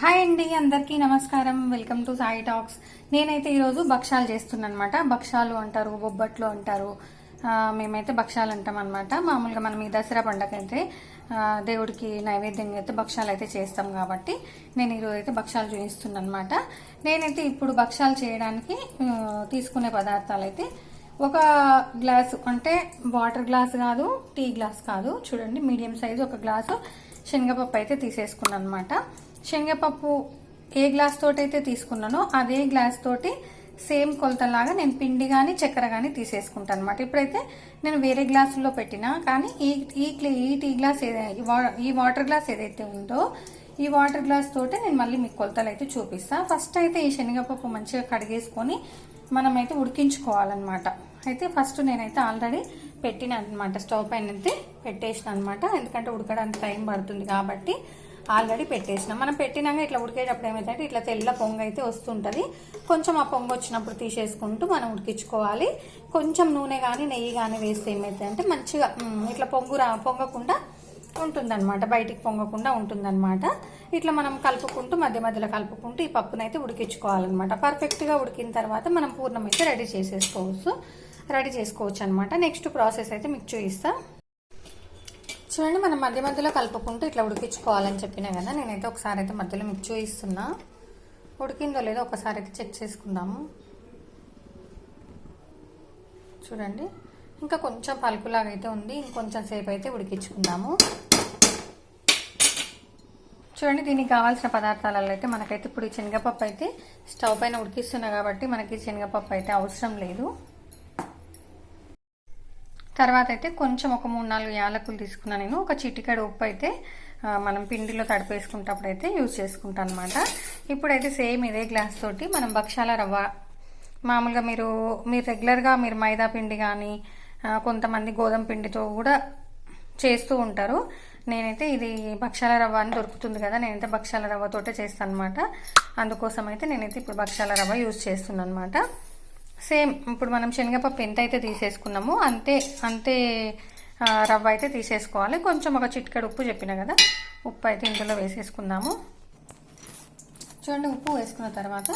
Hi అండి, అందరికీ నమస్కారం. Welcome to Sai talks. నేనైతే ఈరోజు భక్షాలు చేస్తున్నాను అనమాట. భక్షాలు అంటారు, బొబ్బట్లు అంటారు. మేమైతే భక్షాలు అంటాం అనమాట. మామూలుగా మనం ఈ దసరా పండగ అయితే దేవుడికి నైవేద్యంగా అయితే భక్షాలు అయితే చేస్తాం కాబట్టి నేను ఈరోజు అయితే భక్షాలు చూపిస్తున్నాను అనమాట. నేనైతే ఇప్పుడు భక్షాలు చేయడానికి తీసుకునే పదార్థాలు అయితే ఒక గ్లాసు, అంటే వాటర్ గ్లాస్ కాదు, టీ గ్లాస్ కాదు, చూడండి మీడియం సైజు ఒక గ్లాసు శనగపప్పు అయితే తీసేసుకున్నాను అనమాట. శనగపప్పు ఏ గ్లాస్ తోటి అయితే తీసుకున్నానో అదే గ్లాస్ తోటి సేమ్ కొలతలాగా నేను పిండి కానీ చక్కెర కానీ తీసేసుకుంటాను అనమాట. ఇప్పుడైతే నేను వేరే గ్లాసుల్లో పెట్టినా కానీ ఈ టీ గ్లాస్ ఈ వాటర్ గ్లాస్ ఏదైతే ఉందో ఈ వాటర్ గ్లాస్ తోటి నేను మళ్ళీ మీకు కొలతలు అయితే చూపిస్తాను. ఫస్ట్ అయితే ఈ శనగపప్పు మంచిగా కడిగేసుకొని మనమైతే ఉడికించుకోవాలన్నమాట. అయితే ఫస్ట్ నేనైతే ఆల్రెడీ పెట్టిన అనమాట, స్టవ్ పైన అయితే పెట్టేసిన అనమాట. ఎందుకంటే ఉడకడానికి టైం పడుతుంది కాబట్టి ఆల్రెడీ పెట్టేసిన. మనం పెట్టినాక ఇట్లా ఉడికేటప్పుడు ఏమైతే ఇట్లా తెల్ల పొంగ అయితే వస్తుంటుంది. కొంచెం ఆ పొంగ వచ్చినప్పుడు తీసేసుకుంటూ మనం ఉడికించుకోవాలి. కొంచెం నూనె కానీ నెయ్యి కానీ వేస్తే ఏమైతే అంటే మంచిగా ఇట్లా పొంగకుండా ఉంటుందన్నమాట, బయటికి పొంగకుండా ఉంటుందన్నమాట. ఇట్లా మనం కలుపుకుంటూ మధ్య మధ్యలో కలుపుకుంటూ ఈ పప్పునైతే ఉడికించుకోవాలన్నమాట. పర్ఫెక్ట్గా ఉడికిన తర్వాత మనం పూర్ణం అయితే రెడీ చేసుకోవచ్చు అనమాట. నెక్స్ట్ ప్రాసెస్ అయితే మీకు చూపిస్తా. చూడండి, మనం మధ్య మధ్యలో కలుపుకుంటూ ఇట్లా ఉడికించుకోవాలని చెప్పినా కదా. నేనైతే ఒకసారి అయితే మధ్యలో మీకు చూపిస్తున్నా. ఉడికిందో లేదో ఒకసారి అయితే చెక్ చేసుకుందాము. చూడండి, ఇంకా కొంచెం పలుకులాగా అయితే ఉంది. ఇంకొంచెం సేపు అయితే ఉడికించుకుందాము. చూడండి, దీనికి కావాల్సిన పదార్థాలలో అయితే మనకైతే ఇప్పుడు ఈ శనగపప్పు అయితే స్టవ్ పైన ఉడికిస్తున్నా కాబట్టి మనకి శనగపప్పు అయితే అవసరం లేదు. తర్వాత అయితే కొంచెం ఒక 3-4 యాలకులు తీసుకున్నాను నేను. ఒక చిటికెడు ఉప్పు అయితే మనం పిండిలో తడిపేసుకుంటప్పుడు అయితే యూజ్ చేసుకుంటాను అనమాట. ఇప్పుడైతే సేమ్ ఇదే గ్లాస్ తోటి మనం భక్షాల రవ్వ, మామూలుగా మీరు రెగ్యులర్గా మీరు మైదా పిండి కానీ కొంతమంది గోధుమ పిండితో కూడా చేస్తూ ఉంటారు. నేనైతే ఇది భక్షాల రవ్వ అని దొరుకుతుంది కదా, నేనైతే భక్షాల రవ్వతోటే చేస్తాను అనమాట. అందుకోసం అయితే నేనైతే ఇప్పుడు భక్షాల రవ్వ యూజ్ చేస్తున్నాను అనమాట. సేమ్ ఇప్పుడు మనం శనగపప్పు ఎంత అయితే తీసేసుకున్నామో అంతే రవ్వ అయితే తీసేసుకోవాలి. కొంచెం ఒక చిటికెడు ఉప్పు చెప్పిన కదా, ఉప్పు అయితే ఇందులో వేసేసుకుందాము. చూడండి, ఉప్పు వేసుకున్న తర్వాత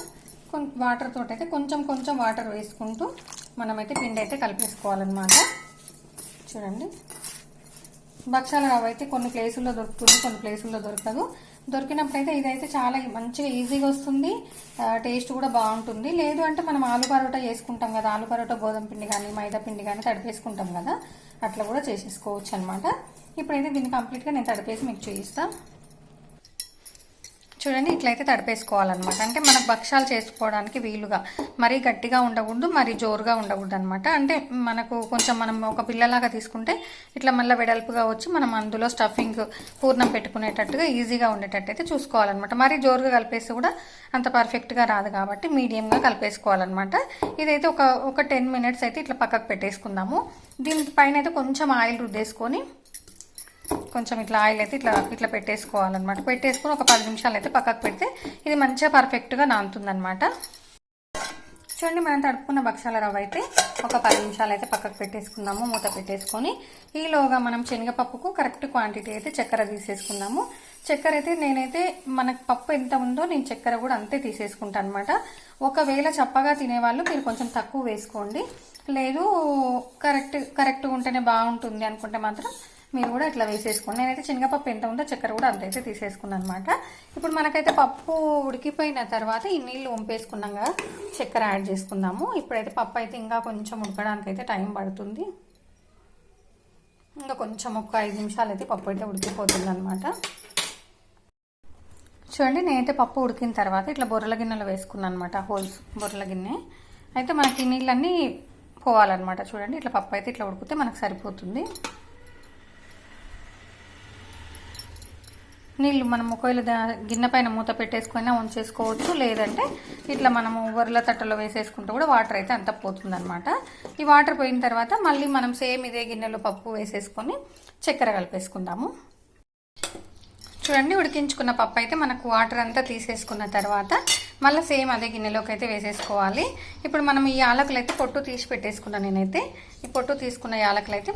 వాటర్ తోటి అయితే కొంచెం వాటర్ వేసుకుంటూ మనమైతే పిండి అయితే కలిపేసుకోవాలన్నమాట. చూడండి, భక్షాల రవ్వ అయితే కొన్ని ప్లేసుల్లో దొరుకుతుంది, కొన్ని ప్లేసుల్లో దొరకదు. దొరికినప్పుడు అయితే ఇదైతే చాలా మంచిగా ఈజీగా వస్తుంది, టేస్ట్ కూడా బాగుంటుంది. లేదు అంటే మనం ఆలు పరోటా చేసుకుంటాం కదా, ఆలు పరోటా గోధుమ పిండి కానీ మైదా పిండి కానీ తడిపేసుకుంటాం కదా, అట్లా కూడా చేసేసుకోవచ్చు అనమాట. ఇప్పుడైతే దీన్ని కంప్లీట్గా నేను తడిపేసి మీకు చూపిస్తాను. చూడండి, ఇట్లయితే తడిపేసుకోవాలన్నమాట. అంటే మనకు భక్షాలు చేసుకోవడానికి వీలుగా మరీ గట్టిగా ఉండకూడదు, మరీ జోరుగా ఉండకూడదు అనమాట. అంటే మనకు కొంచెం మనం ఒక పిల్లలాగా తీసుకుంటే ఇట్లా మళ్ళీ వెడల్పుగా వచ్చి మనం అందులో స్టఫింగ్ పూర్ణం పెట్టుకునేటట్టుగా ఈజీగా ఉండేటట్టు అయితే చూసుకోవాలన్నమాట. మరీ జోరుగా కలిపేస్తే కూడా అంత పర్ఫెక్ట్గా రాదు కాబట్టి మీడియంగా కలిపేసుకోవాలన్నమాట. ఇదైతే ఒక 10 మినిట్స్ అయితే ఇట్లా పక్కకు పెట్టేసుకుందాము. దీనిపైన అయితే కొంచెం ఆయిల్ రుద్దేసుకొని కొంచెం ఇట్లా ఆయిల్ అయితే ఇట్లా పెట్టేసుకోవాలన్నమాట. పెట్టేసుకొని ఒక 10 నిమిషాలు అయితే పక్కకు పెడితే ఇది మంచిగా పర్ఫెక్ట్గా నానుతుందన్నమాట. చూడండి, మనం తడుపుకున్న భక్షాల రవ్వ అయితే ఒక 10 నిమిషాలు అయితే పక్కకు పెట్టేసుకుందాము. మూత పెట్టేసుకొని ఈలోగా మనం శనగపప్పుకు కరెక్ట్ క్వాంటిటీ అయితే చక్కెర తీసేసుకుందాము. చక్కెర అయితే నేనైతే మనకు పప్పు ఎంత ఉందో నేను చక్కెర కూడా అంతే తీసేసుకుంటాను అనమాట. ఒకవేళ చప్పగా తినేవాళ్ళు మీరు కొంచెం తక్కువ వేసుకోండి, లేదు కరెక్ట్గా ఉంటేనే బాగుంటుంది అనుకుంటే మాత్రం మీరు కూడా ఇట్లా వేసేసుకోండి. నేనైతే శనగపప్పు ఎంత ఉందో చక్కెర కూడా అంతైతే తీసేసుకున్నాను అనమాట. ఇప్పుడు మనకైతే పప్పు ఉడికిపోయిన తర్వాత ఈ నీళ్ళు వంపేసుకున్నాం కదా, చక్కెర యాడ్ చేసుకుందాము. ఇప్పుడైతే పప్పు అయితే ఇంకా కొంచెం ఉడకడానికి అయితే టైం పడుతుంది. ఇంకా కొంచెం ఒక 5 నిమిషాలు అయితే పప్పు అయితే ఉడికిపోతుంది అనమాట. చూడండి, నేనైతే పప్పు ఉడికిన తర్వాత ఇట్లా బొర్రల గిన్నెలో వేసుకున్నాను అనమాట, హోల్స్ బొర్రల గిన్నె. అయితే మనకి నీళ్ళన్నీ పోవాలన్నమాట. చూడండి, ఇట్లా పప్పు అయితే ఇట్లా ఉడికితే మనకు సరిపోతుంది. నీళ్ళు మనం ఒకవేళ గిన్నె పైన మూత పెట్టేసుకున్నా ఉంచేసుకోవచ్చు, లేదంటే ఇట్లా మనము బొర్రెల తట్టలో వేసేసుకుంటూ కూడా వాటర్ అయితే అంతా పోతుందన్నమాట. ఈ వాటర్ పోయిన తర్వాత మళ్ళీ మనం సేమ్ ఇదే గిన్నెలో పప్పు వేసేసుకొని చక్కెర కలిపేసుకుందాము. చూడండి, ఉడికించుకున్న పప్పు అయితే మనకు వాటర్ అంతా తీసేసుకున్న తర్వాత మళ్ళీ సేమ్ అదే గిన్నెలోకి అయితే వేసేసుకోవాలి. ఇప్పుడు మనం ఈ యాలకులు అయితే పొట్టు తీసి పెట్టేసుకున్నాను. నేనైతే ఈ పొట్టు తీసుకున్న యాలకులు అయితే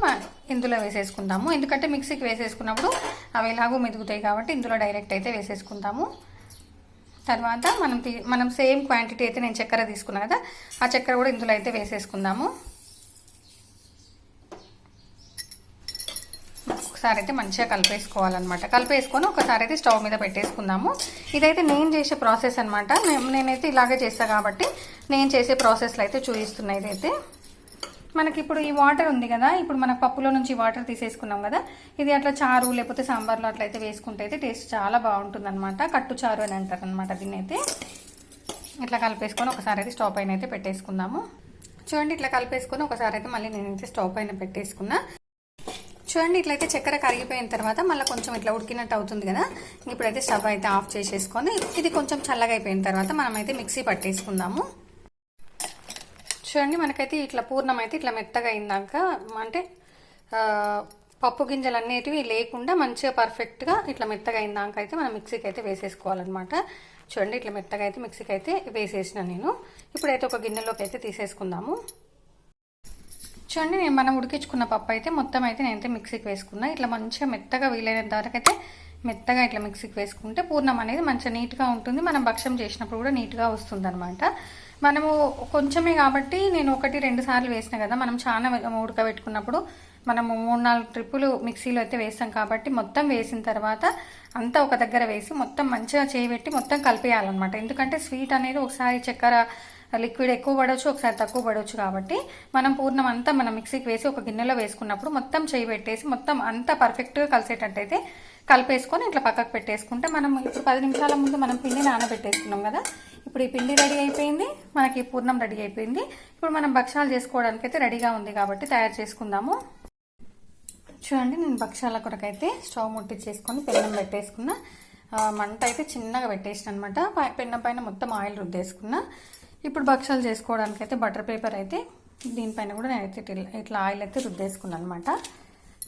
ఇందులో వేసేసుకుందాము. ఎందుకంటే మిక్సీకి వేసేసుకున్నప్పుడు అవి ఎలాగో మెదుగుతాయి కాబట్టి ఇందులో డైరెక్ట్ అయితే వేసేసుకుందాము. తర్వాత మనం సేమ్ క్వాంటిటీ అయితే నేను చక్కెర తీసుకున్నాను కదా, ఆ చక్కెర కూడా ఇందులో అయితే వేసేసుకుందాము. ఒకసారి అయితే మంచిగా కలిపేసుకోవాలన్నమాట. కలిపేసుకొని ఒకసారి అయితే స్టవ్ మీద పెట్టేసుకుందాము. ఇదైతే నేను చేసే ప్రాసెస్ అనమాట. నేనైతే ఇలాగే చేస్తాను కాబట్టి నేను చేసే ప్రాసెస్లో అయితే చూపిస్తున్నా. ఇదైతే మనకి ఇప్పుడు ఈ వాటర్ ఉంది కదా, ఇప్పుడు మన పప్పులో నుంచి వాటర్ తీసేసుకున్నాం కదా, ఇది అట్లా చారు లేకపోతే సాంబార్లో అట్లయితే వేసుకుంటే అయితే టేస్ట్ చాలా బాగుంటుంది అనమాట. కట్టు చారు అని అంటారు అనమాట దీన్ని. అయితే ఇట్లా కలిపేసుకొని ఒకసారి అయితే స్టవ్ పైన అయితే పెట్టేసుకుందాము. చూడండి, ఇట్లా కలిపేసుకొని ఒకసారి అయితే మళ్ళీ నేనైతే స్టవ్ పైన పెట్టేసుకున్నా. చూడండి, ఇట్లయితే చక్కెర కరిగిపోయిన తర్వాత మళ్ళీ కొంచెం ఇట్లా ఉడికినట్టు అవుతుంది కదా. ఇప్పుడైతే స్టవ్ అయితే ఆఫ్ చేసేసుకొని ఇది కొంచెం చల్లగా అయిపోయిన తర్వాత మనమైతే మిక్సీ పట్టేసుకుందాము. చూడండి, మనకైతే ఇట్లా పూర్ణం అయితే ఇట్లా మెత్తగా అయిందాక, అంటే పప్పు గింజలు అనేటివి లేకుండా మంచిగా పర్ఫెక్ట్గా ఇట్లా మెత్తగా అయిందాక అయితే మనం మిక్సీకి అయితే వేసేసుకోవాలన్నమాట. చూడండి, ఇట్లా మెత్తగా అయితే మిక్సీకి అయితే వేసేసిన నేను. ఇప్పుడైతే ఒక గిన్నెలోకి అయితే తీసేసుకుందాము. చూడండి, మనం ఉడికించుకున్న పప్పు అయితే మొత్తం అయితే నేనైతే మిక్సీకి వేసుకున్నా. ఇట్లా మంచిగా మెత్తగా వీలైనంత వరకు అయితే మెత్తగా ఇట్లా మిక్సీకి వేసుకుంటే పూర్ణం అనేది మంచిగా నీట్గా ఉంటుంది. మనం భక్ష్యం చేసినప్పుడు కూడా నీట్గా వస్తుంది అనమాట. మనము కొంచెమే కాబట్టి నేను 1-2 సార్లు వేసిన కదా, మనం చాలా ఉడకబెట్టుకున్నప్పుడు మనము 3-4 ట్రిప్పులు మిక్సీలో అయితే వేస్తాం కాబట్టి మొత్తం వేసిన తర్వాత అంతా ఒక దగ్గర వేసి మొత్తం మంచిగా చేయబెట్టి మొత్తం కలిపేయాలన్నమాట. ఎందుకంటే స్వీట్ అనేది ఒకసారి చక్కెర లిక్విడ్ ఎక్కువ పడవచ్చు, ఒకసారి తక్కువ పడవచ్చు. కాబట్టి మనం పూర్ణం అంతా మనం మిక్సీకి వేసి ఒక గిన్నెలో వేసుకున్నప్పుడు మొత్తం చేయి పెట్టేసి మొత్తం అంతా పర్ఫెక్ట్గా కలిసేటట్టయితే కలిపేసుకొని ఇట్లా పక్కకు పెట్టేసుకుంటే మనం ఇప్పుడు 10 నిమిషాల ముందు మనం పిండి నానబెట్టేసుకున్నాం కదా, ఇప్పుడు ఈ పిండి రెడీ అయిపోయింది, మనకి పూర్ణం రెడీ అయిపోయింది. ఇప్పుడు మనం భక్షాలు చేసుకోవడానికి అయితే రెడీగా ఉంది కాబట్టి తయారు చేసుకుందాము. చూడండి, నేను భక్షాల కొరకైతే స్టవ్ ముట్టించేసుకొని పెన్నం పెట్టేసుకున్నా. మంట అయితే చిన్నగా పెట్టేసిన అనమాట. పెన్నం పైన మొత్తం ఆయిల్ రుద్దేసుకున్నా. ఇప్పుడు భక్షాలు చేసుకోవడానికి అయితే బటర్ పేపర్ అయితే దీనిపైన కూడా నేనైతే ఇట్లా ఆయిల్ అయితే రుద్దేసుకున్నాను అనమాట.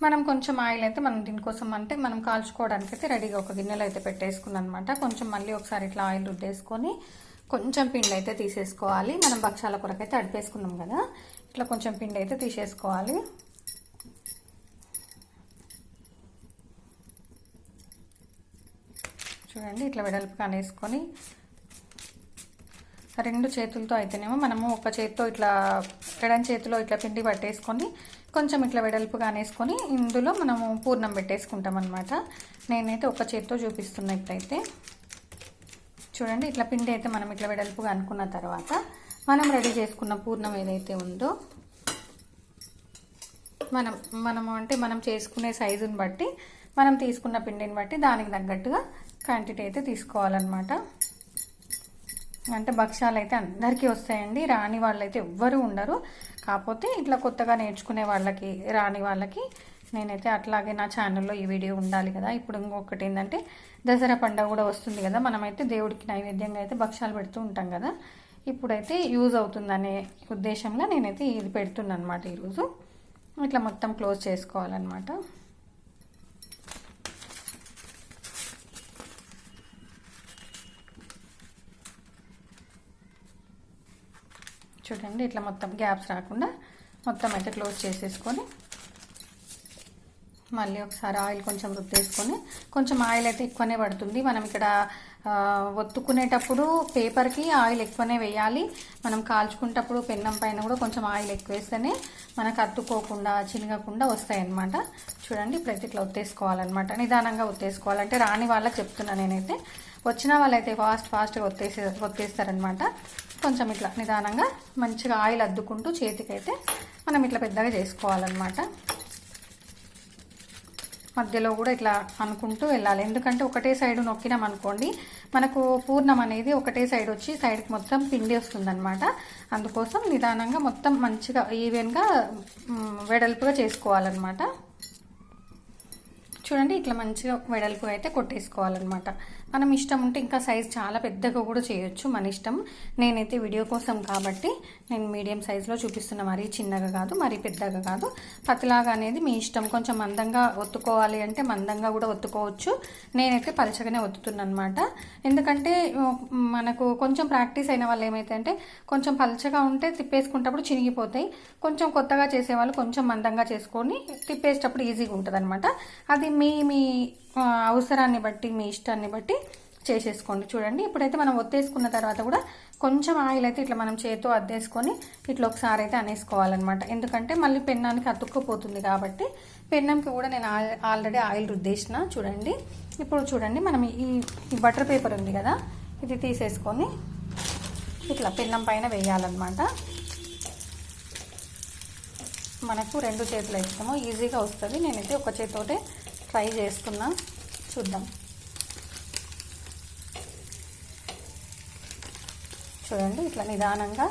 మనం కొంచెం ఆయిల్ అయితే మనం దీనికోసం అంటే మనం కాల్చుకోవడానికి అయితే రెడీగా ఒక గిన్నెలో అయితే పెట్టేసుకున్నాను అనమాట. కొంచెం మళ్ళీ ఒకసారి ఇట్లా ఆయిల్ రుద్దేసుకొని కొంచెం పిండి అయితే తీసేసుకోవాలి. మనం భక్షాల కొరకైతే అడిపేసుకున్నాం కదా, ఇట్లా కొంచెం పిండి అయితే తీసేసుకోవాలి. చూడండి, ఇట్లా వెడల్పుగా వేసుకొని 2 చేతులతో అయితేనేమో మనము ఒక చేతితో ఇట్లా ఎడం చేతిలో ఇట్లా పిండి పట్టేసుకొని కొంచెం ఇట్లా వెడల్పుగా వేసుకొని ఇందులో మనము పూర్ణం పెట్టేసుకుంటాం అనమాట. నేనైతే ఒక చేతితో చూపిస్తున్నా. ఇట్లయితే చూడండి, ఇట్లా పిండి అయితే మనం ఇట్లా వెడల్పుగా అనుకున్న తర్వాత మనం రెడీ చేసుకున్న పూర్ణం ఏదైతే ఉందో మనం చేసుకునే సైజుని బట్టి మనం తీసుకున్న పిండిని బట్టి దానికి తగ్గట్టుగా క్వాంటిటీ అయితే తీసుకోవాలన్నమాట. అంటే భక్షాలు అయితే అందరికీ వస్తాయండి, రాని వాళ్ళైతే ఎవ్వరూ ఉండరు. కాకపోతే ఇట్లా కొత్తగా నేర్చుకునే వాళ్ళకి, రాని వాళ్ళకి నేనైతే అట్లాగే నా ఛానల్లో ఈ వీడియో ఉండాలి కదా. ఇప్పుడు ఇంకొకటి ఏంటంటే దసరా పండుగ కూడా వస్తుంది కదా, మనమైతే దేవుడికి నైవేద్యంగా అయితే భక్షాలు పెడుతూ ఉంటాం కదా. ఇప్పుడైతే యూజ్ అవుతుందనే ఉద్దేశంలో నేనైతే ఇది పెడుతున్నాను అనమాట. ఈరోజు ఇట్లా మొత్తం క్లోజ్ చేసుకోవాలన్నమాట. చూడండి, ఇట్లా మొత్తం గ్యాప్స్ రాకుండా మొత్తం అయితే క్లోజ్ చేసేసుకొని మళ్ళీ ఒకసారి ఆయిల్ కొంచెం రుద్దేసుకొని, కొంచెం ఆయిల్ అయితే ఎక్కువనే పడుతుంది. మనం ఇక్కడ ఒత్తుకునేటప్పుడు పేపర్కి ఆయిల్ ఎక్కువనే వేయాలి. మనం కాల్చుకునేటప్పుడు పెన్నం పైన కూడా కొంచెం ఆయిల్ ఎక్కువ వేస్తేనే మనకు అతుక్కోకుండా చినగకుండా వస్తాయి అన్నమాట. చూడండి, ఇప్పుడైతే ఇట్లా ఒత్తేసుకోవాలన్నమాట. నిదానంగా ఒత్తేసుకోవాలంటే రాని వాళ్ళకి చెప్తున్నా నేనైతే. వచ్చిన వాళ్ళైతే ఫాస్ట్గా ఒత్తేస్తారనమాట. కొంచెం ఇట్లా నిదానంగా మంచిగా ఆయిల్ అద్దుకుంటూ చేతికైతే మనం ఇట్లా పెద్దగా చేసుకోవాలన్నమాట. మధ్యలో కూడా ఇట్లా అనుకుంటూ వెళ్ళాలి. ఎందుకంటే ఒకటే సైడ్ నొక్కినాం అనుకోండి, మనకు పూర్ణం అనేది ఒకటే సైడ్ వచ్చి సైడ్కి మొత్తం పిండి వస్తుందన్నమాట. అందుకోసం నిదానంగా మొత్తం మంచిగా ఈవెన్గా వెడల్పుగా చేసుకోవాలన్నమాట. చూడండి, ఇట్లా మంచిగా వెడల్పుగా అయితే కొట్టేసుకోవాలన్నమాట. మనం ఇష్టం ఉంటే ఇంకా సైజ్ చాలా పెద్దగా కూడా చేయొచ్చు, మన ఇష్టం. నేనైతే వీడియో కోసం కాబట్టి నేను మీడియం సైజులో చూపిస్తున్నా. మరీ చిన్నగా కాదు, మరీ పెద్దగా కాదు. పతలాగా అనేది మీ ఇష్టం. కొంచెం మందంగా ఒత్తుకోవాలి అంటే మందంగా కూడా ఒత్తుకోవచ్చు. నేనైతే పలచగానే ఒత్తుతున్నాను అనమాట. ఎందుకంటే మనకు కొంచెం ప్రాక్టీస్ అయిన వాళ్ళు ఏమైతే అంటే కొంచెం పలచగా ఉంటే తిప్పేసుకుంటప్పుడు చినిగిపోతాయి. కొంచెం కొత్తగా చేసేవాళ్ళు కొంచెం మందంగా చేసుకొని తిప్పేసేటప్పుడు ఈజీగా ఉంటుంది అనమాట. అది మీ అవసరాన్ని బట్టి, మీ ఇష్టాన్ని బట్టి చేసేసుకోండి. చూడండి ఇప్పుడైతే మనం ఒత్తేసుకున్న తర్వాత కూడా కొంచెం ఆయిల్ అయితే ఇట్లా మనం చేతితో అద్దేసుకొని ఇట్లా ఒకసారి అయితే అనేసుకోవాలన్నమాట. ఎందుకంటే మళ్ళీ పెన్నానికి అతుక్కుపోతుంది కాబట్టి పెన్నంకి కూడా నేను ఆల్రెడీ ఆయిల్ రుద్దేసిన. చూడండి ఇప్పుడు చూడండి మనం ఈ బటర్ పేపర్ ఉంది కదా, ఇది తీసేసుకొని ఇట్లా పెన్నం పైన వేయాలన్నమాట. మనకు 2 చేతులు వేస్తామో ఈజీగా వస్తుంది. నేనైతే ఒక చేతితోటే ట్రై చేస్తున్నా, చూద్దాం. చూడండి ఇట్లా నిదానంగా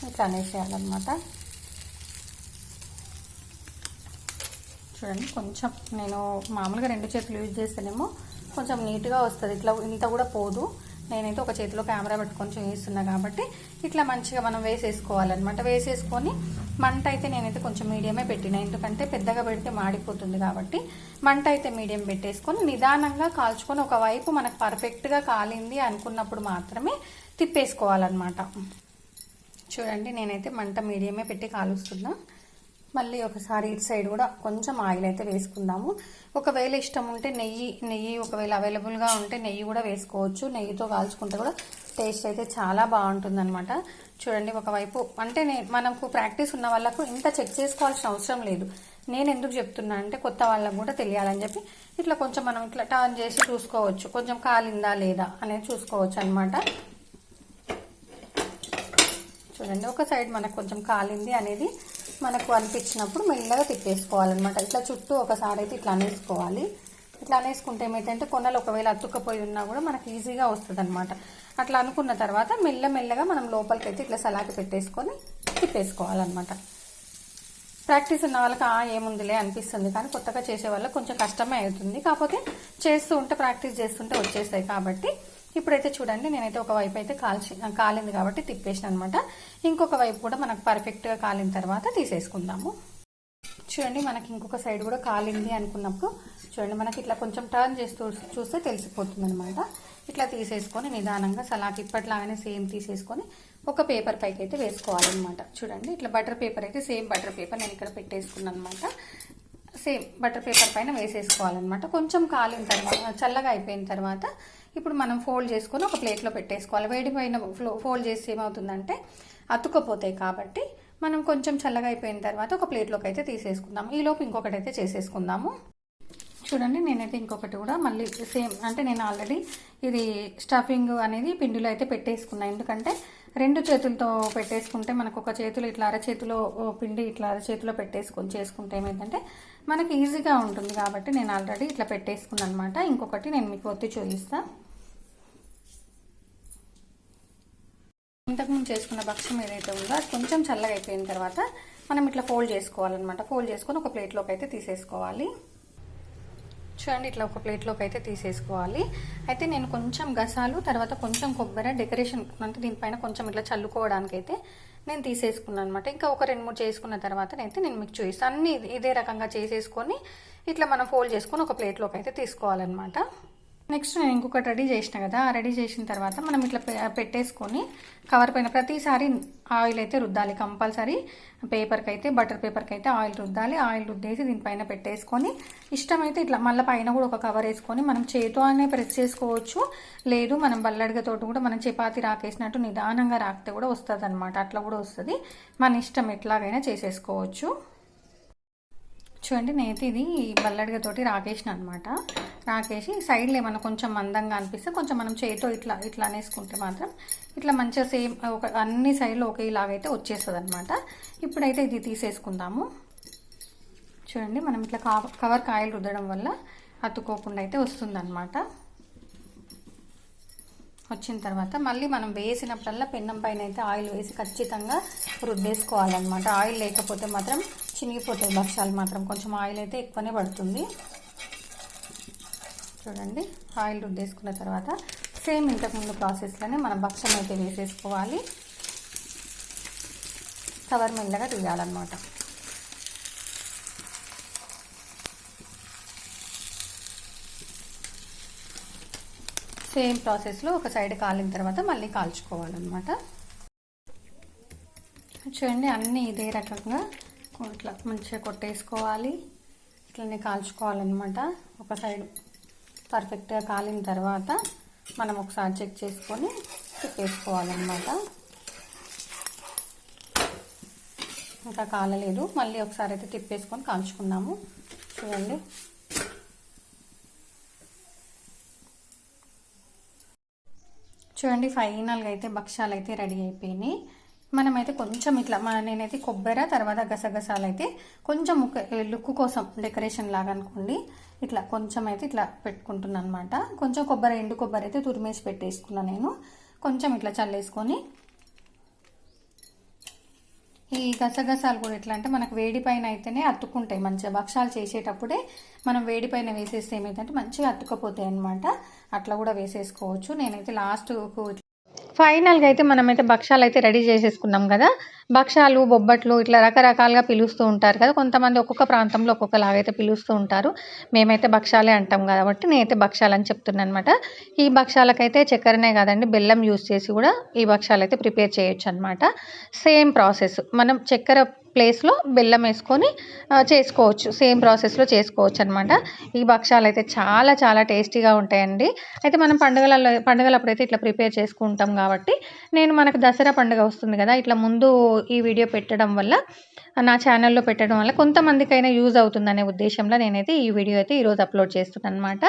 ఇట్లా అనేసేయాలన్నమాట. చూడండి కొంచెం నేను మామూలుగా 2 చేతులు యూజ్ చేస్తేనేమో కొంచెం నీట్గా వస్తుంది, ఇట్లా ఇంత కూడా పోదు. నేనైతే ఒక చేతిలో కెమెరా పెట్టుకొని చేస్తున్నా కాబట్టి ఇట్లా మంచిగా మనం వేసేసుకోవాలన్నమాట. వేసేసుకొని మంట అయితే నేనైతే కొంచెం మీడియమే పెట్టిన, ఎందుకంటే పెద్దగా పెడితే మాడిపోతుంది కాబట్టి మంట అయితే మీడియం పెట్టేసుకొని నిదానంగా కాల్చుకొని ఒకవైపు మనకు పర్ఫెక్ట్గా కాలింది అనుకున్నప్పుడు మాత్రమే తిప్పేసుకోవాలన్నమాట. చూడండి నేనైతే మంట మీడియమే పెట్టి కాలుస్తున్నా. మళ్ళీ ఒకసారి ఇటు సైడ్ కూడా కొంచెం ఆయిల్ అయితే వేసుకుందాము. ఒకవేళ ఇష్టం ఉంటే నెయ్యి ఒకవేళ అవైలబుల్గా ఉంటే నెయ్యి కూడా వేసుకోవచ్చు. నెయ్యితో కాల్చుకుంటే కూడా టేస్ట్ అయితే చాలా బాగుంటుంది అనమాట. చూడండి ఒకవైపు అంటే మనకు ప్రాక్టీస్ ఉన్న వాళ్ళకు ఇంత చెక్ చేసుకోవాల్సిన అవసరం లేదు. నేను ఎందుకు చెప్తున్నా అంటే కొత్త వాళ్ళకు కూడా తెలియాలని చెప్పి ఇట్లా కొంచెం మనం ఇట్లా టర్న్ చేసి చూసుకోవచ్చు, కొంచెం కాలిందా లేదా అనేది చూసుకోవచ్చు అనమాట. చూడండి ఒక సైడ్ మనకు కొంచెం కాలింది అనేది మనకు అనిపించినప్పుడు మెల్లగా తిప్పేసుకోవాలన్నమాట. ఇట్లా చుట్టూ ఒకసారి అయితే ఇట్లా అనేసుకోవాలి. ఇట్లా అనేసుకుంటే ఏమైతే కొనలు ఒకవేళ అతుక్కపోయి ఉన్నా కూడా మనకు ఈజీగా వస్తుంది అనమాట. అట్లా అనుకున్న తర్వాత మెల్లమెల్లగా మనం లోపలికి అయితే ఇట్లా సలాకి పెట్టేసుకొని తిప్పేసుకోవాలన్నమాట. ప్రాక్టీస్ ఉన్న వాళ్ళకి ఏముందిలే అనిపిస్తుంది, కానీ కొత్తగా చేసే వాళ్ళకి కొంచెం కష్టమే అవుతుంది. కాకపోతే చేస్తూ ఉంటే ప్రాక్టీస్ చేస్తుంటే వచ్చేస్తాయి కాబట్టి ఇప్పుడైతే చూడండి నేనైతే ఒక వైపు అయితే కాలింది కాబట్టి తిప్పేసిన అనమాట. ఇంకొక వైపు కూడా మనకు పర్ఫెక్ట్గా కాలిన తర్వాత తీసేసుకుందాము. చూడండి మనకి ఇంకొక సైడ్ కూడా కాలింది అనుకున్నప్పుడు చూడండి మనకి ఇట్లా కొంచెం టర్న్ చేస్తూ చూస్తే తెలిసిపోతుంది అనమాట. ఇట్లా తీసేసుకొని నిదానంగా సలాకి ఇప్పట్లాగానే సేమ్ తీసేసుకొని ఒక పేపర్ పైకి అయితే వేసుకోవాలన్నమాట. చూడండి ఇట్లా బటర్ పేపర్ అయితే సేమ్ బటర్ పేపర్ నేను ఇక్కడ పెట్టేసుకున్నాను అనమాట. సేమ్ బటర్ పేపర్ పైన వేసేసుకోవాలన్నమాట. కొంచెం కాలిన తర్వాత చల్లగా అయిపోయిన తర్వాత ఇప్పుడు మనం ఫోల్డ్ చేసుకొని ఒక ప్లేట్లో పెట్టేసుకోవాలి. వేడి పైన ఫోల్డ్ చేసి ఏమవుతుందంటే అతుక్కపోతాయి కాబట్టి మనం కొంచెం చల్లగా అయిపోయిన తర్వాత ఒక ప్లేట్లోకి అయితే తీసేసుకుందాం. ఈలోపు ఇంకొకటి అయితే చేసేసుకుందాము. చూడండి నేనైతే ఇంకొకటి కూడా మళ్ళీ సేమ్ అంటే నేను ఆల్రెడీ ఇది స్టఫింగ్ అనేది పిండిలో అయితే పెట్టేసుకున్నాను. ఎందుకంటే 2 చేతులతో పెట్టేసుకుంటే మనకు ఒక చేతిలో ఇట్లా అరచేతిలో పిండి ఇట్లా అరచేతిలో పెట్టేసుకొని చేసుకుంటే ఏమైందంటే మనకి ఈజీగా ఉంటుంది కాబట్టి నేను ఆల్రెడీ ఇట్లా పెట్టేసుకున్నాను అనమాట. ఇంకొకటి నేను మీకు ఒత్తి చూపిస్తాను. ఇంతకుముందు చేసుకున్న భక్ష్యం ఏదైతే ఉందో అది కొంచెం చల్లగా అయిపోయిన తర్వాత మనం ఇట్లా ఫోల్డ్ చేసుకోవాలన్నమాట. ఫోల్డ్ చేసుకొని ఒక ప్లేట్లోకి అయితే తీసేసుకోవాలి. చూడండి ఇట్లా ఒక ప్లేట్లోకి అయితే తీసేసుకోవాలి. అయితే నేను కొంచెం గసాలు తర్వాత కొంచెం కొబ్బరి డెకరేషన్ అంటే దీనిపైన కొంచెం ఇట్లా చల్లుకోవడానికి అయితే నేను తీసేసుకున్నాను అనమాట. ఇంకా ఒక 2-3 చేసుకున్న తర్వాత అయితే నేను మీకు చూపిస్తాను. అన్ని ఇదే రకంగా చేసేసుకొని ఇట్లా మనం ఫోల్డ్ చేసుకొని ఒక ప్లేట్లోకి అయితే తీసుకోవాలన్నమాట. నెక్స్ట్ నేను ఇంకొకటి రెడీ చేసిన కదా, రెడీ చేసిన తర్వాత మనం ఇట్లా పెట్టేసుకొని కవర్ పైన ప్రతిసారి ఆయిల్ అయితే రుద్దాలి. కంపల్సరీ పేపర్కి అయితే బటర్ పేపర్కి అయితే ఆయిల్ రుద్దాలి. ఆయిల్ రుద్దేసి దీనిపైన పెట్టేసుకొని ఇష్టమైతే ఇట్లా మళ్ళీ పైన కూడా ఒక కవర్ వేసుకొని మనం చేతితో అనే ప్రెస్ చేసుకోవచ్చు. లేదు మనం బల్లడిగతోటి కూడా మనం చపాతి రాకేసినట్టు నిదానంగా రాకితే కూడా వస్తుంది అనమాట. అట్లా కూడా వస్తుంది, మన ఇష్టం ఎట్లాగైనా చేసేసుకోవచ్చు. చూడండి నేనైతే ఇది బల్లడిగతోటి రాకేసిన అనమాట. రాకేసి సైడ్లో ఏమన్నా కొంచెం మందంగా అనిపిస్తే కొంచెం మనం చేతితో ఇట్లా ఇట్లా అనేసుకుంటే మాత్రం ఇట్లా మంచిగా సేమ్ అన్ని సైడ్లో ఒకేలాగైతే వచ్చేస్తుంది అనమాట. ఇప్పుడైతే ఇది తీసేసుకుందాము. చూడండి మనం ఇట్లా కవర్ కాయలు రుద్దడం వల్ల అతుక్కోకుండా అయితే వస్తుందన్నమాట. వచ్చిన తర్వాత మళ్ళీ మనం వేసినప్పుడల్లా పెన్నం పైన అయితే ఆయిల్ వేసి ఖచ్చితంగా రుద్దేసుకోవాలన్నమాట. ఆయిల్ లేకపోతే మాత్రం చినిగిపోతాయి భక్ష్యాలు మాత్రం. కొంచెం ఆయిల్ అయితే ఎక్కువనే పడుతుంది. చూడండి ఆయిల్ రుద్దేసుకున్న తర్వాత సేమ్ ఇంతకుముందు ప్రాసెస్లోనే మనం భక్ష్యం అయితే వేసేసుకోవాలి. కవర్ మెల్లగా తీయాలన్నమాట. సేమ్ ప్రాసెస్లో ఒక సైడ్ కాలిన తర్వాత మళ్ళీ కాల్చుకోవాలన్నమాట. చూడండి అన్నీ ఇదే రకంగా ఇట్లా మంచిగా కొట్టేసుకోవాలి. ఇట్లనే కాల్చుకోవాలన్నమాట. ఒక సైడ్ పర్ఫెక్ట్గా కాలిన తర్వాత మనం ఒకసారి చెక్ చేసుకొని తిప్పేసుకోవాలన్నమాట. ఇంకా కాలలేదు, మళ్ళీ ఒకసారి అయితే తిప్పేసుకొని కాల్చుకున్నాము. చూడండి, చూడండి ఫైనల్గా అయితే భక్షాలు అయితే రెడీ అయిపోయినాయి. మనమైతే కొంచెం ఇట్లా నేనైతే కొబ్బరి తర్వాత గసగసాలు అయితే కొంచెం లుక్ కోసం డెకరేషన్ లాగా అనుకోండి, ఇట్లా కొంచెం అయితే ఇట్లా పెట్టుకుంటున్నాను అనమాట. కొంచెం కొబ్బరి, ఎండు కొబ్బరి అయితే తురిమేసి పెట్టేసుకున్నాను నేను. కొంచెం ఇట్లా చల్లేసుకొని, ఈ గసగసాలు కూడా ఎట్లా అంటే మనకు వేడి పైన అయితేనే అతుక్కుంటాయి మంచిగా. భక్షాలు చేసేటప్పుడే మనం వేడి పైన వేసేస్తే ఏమైందంటే మంచిగా అతుక్కపోతాయి అనమాట. అట్లా కూడా వేసేసుకోవచ్చు. నేనైతే లాస్ట్ ఫైనల్గా అయితే మనమైతే భక్షాలు అయితే రెడీ చేసేసుకున్నాం కదా. భక్షాలు, బొబ్బట్లు ఇట్లా రకరకాలుగా పిలుస్తూ ఉంటారు కదా. కొంతమంది ఒక్కొక్క ప్రాంతంలో ఒక్కొక్కలాగైతే పిలుస్తూ ఉంటారు. మేమైతే భక్షాలే అంటాం కాబట్టి నేనైతే భక్షాలు అని చెప్తున్నాను అనమాట. ఈ భక్షాలకైతే చక్కెరనే కాదండి, బెల్లం యూస్ చేసి కూడా ఈ భక్షాలు అయితే ప్రిపేర్ చేయొచ్చు అనమాట. సేమ్ ప్రాసెస్, మనం చక్కెర ప్లేస్లో బెల్లం వేసుకొని చేసుకోవచ్చు. సేమ్ ప్రాసెస్లో చేసుకోవచ్చు అనమాట. ఈ భక్షాలు అయితే చాలా చాలా టేస్టీగా ఉంటాయండి. అయితే మనం పండుగలప్పుడైతే ఇట్లా ప్రిపేర్ చేసుకుంటాం కాబట్టి, నేను మనకు దసరా పండుగ వస్తుంది కదా, ఇట్లా ముందు ఈ వీడియో పెట్టడం వల్ల, నా ఛానల్లో పెట్టడం వల్ల కొంతమందికైనా యూజ్ అవుతుందనే ఉద్దేశంలో నేనైతే ఈ వీడియో అయితే ఈరోజు అప్లోడ్ చేస్తున్నాను అనమాట.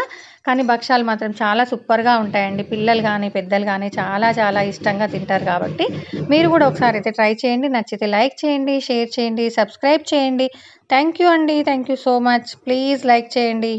కానీ భక్షాలు మాత్రం చాలా సూపర్గా ఉంటాయండి. పిల్లలు కానీ పెద్దలు కానీ చాలా చాలా ఇష్టంగా తింటారు కాబట్టి మీరు కూడా ఒకసారి అయితే ట్రై చేయండి. నచ్చితే లైక్ చేయండి, షేర్ చేయండి, సబ్స్క్రైబ్ చేయండి. థ్యాంక్ యూ అండి, thank you so much. Please like చేయండి.